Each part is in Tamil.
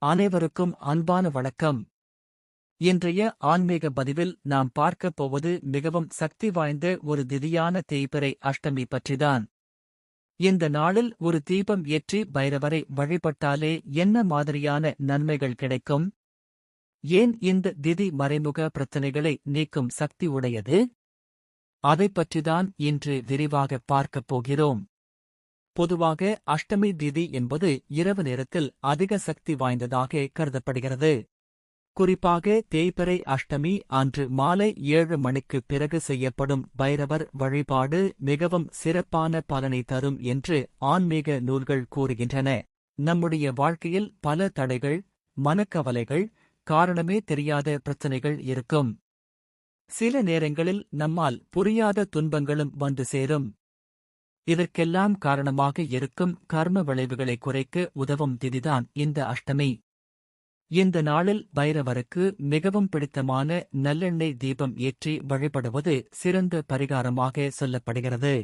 அனைவருக்கும் அன்பான வணக்கம். இன்றைய ஆன்மீக பதிவில் நாம் பார்க்கப் போவது மிகவும் சக்தி வாய்ந்த ஒரு திதியான தேய்பிறை அஷ்டமி பற்றிதான். இந்த நாளில் ஒரு தீபம் ஏற்றி பைரவரை வழிபட்டாலே என்ன மாதிரியான நன்மைகள் கிடைக்கும்? ஏன் இந்த திதி மறைமுக பிரச்சனைகளை நீக்கும் சக்தி உடையது? அதைப் பற்றிதான் இன்று விரிவாக பார்க்கப் போகிறோம். பொதுவாக அஷ்டமி திதி என்பது இரவு நேரத்தில் அதிக சக்தி வாய்ந்ததாக கருதப்படுகிறது. குறிப்பாக தேய்பிறை அஷ்டமி அன்று மாலை 7 மணிக்குப் பிறகு செய்யப்படும் பைரவர் வழிபாடு மிகவும் சிறப்பான பலனை தரும் என்று ஆன்மீக நூல்கள் கூறுகின்றன. நம்முடைய வாழ்க்கையில் பல தடைகள், மனக்கவலைகள், காரணமே தெரியாத பிரச்சனைகள் இருக்கும். சில நேரங்களில் நம்மால் புரியாத துன்பங்களும் வந்து சேரும். இதற்கெல்லாம் காரணமாக இருக்கும் கர்ம விளைவுகளை குறைக்க உதவும் திதிதான் இந்த அஷ்டமி. இந்த நாளில் பைரவருக்கு மிகவும் பிடித்தமான நல்லெண்ணெய் தீபம் ஏற்றி வழிபடுவது சிறந்த பரிகாரமாக சொல்லப்படுகிறது.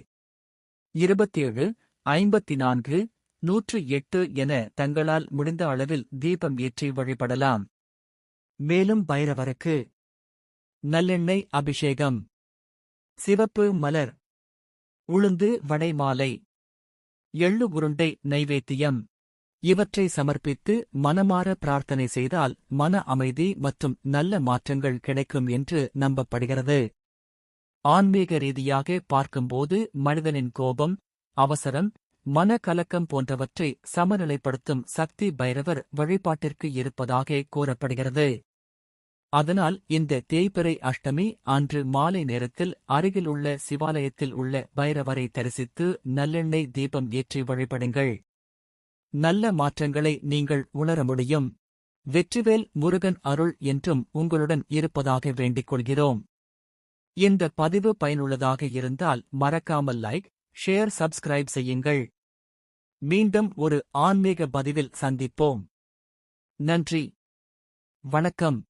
27, 54, 108 என தங்களால் முடிந்த அளவில் தீபம் ஏற்றி வழிபடலாம். மேலும் பைரவருக்கு நல்லெண்ணெய் அபிஷேகம், சிவப்பு மலர், உளுந்து வடை மாலை, எள்ளு உருண்டை நைவேத்தியம் இவற்றை சமர்ப்பித்து மனமார பிரார்த்தனை செய்தால் மன அமைதி மற்றும் நல்ல மாற்றங்கள் கிடைக்கும் என்று நம்பப்படுகிறது. ஆன்மீக ரீதியாக பார்க்கும்போது மனிதனின் கோபம், அவசரம், மனக்கலக்கம் போன்றவற்றை சமநிலைப்படுத்தும் சக்தி பைரவர் வழிபாட்டிற்கு இருப்பதாக கூறப்படுகிறது. அதனால் இந்த தேய்பிறை அஷ்டமி அன்று மாலை நேரத்தில் அருகிலுள்ள சிவாலயத்தில் உள்ள பைரவரை தரிசித்து நல்லெண்ணெய் தீபம் ஏற்றி வழிபடுங்கள். நல்ல மாற்றங்களை நீங்கள் உணர முடியும். வெற்றிவேல் முருகன் அருள் என்றும் உங்களுடன் இருப்பதாக வேண்டிக் கொள்கிறோம். இந்த பதிவு பயனுள்ளதாக இருந்தால் மறக்காமல் லைக், ஷேர், சப்ஸ்கிரைப் செய்யுங்கள். மீண்டும் ஒரு ஆன்மீக பதிவில் சந்திப்போம். நன்றி. வணக்கம்.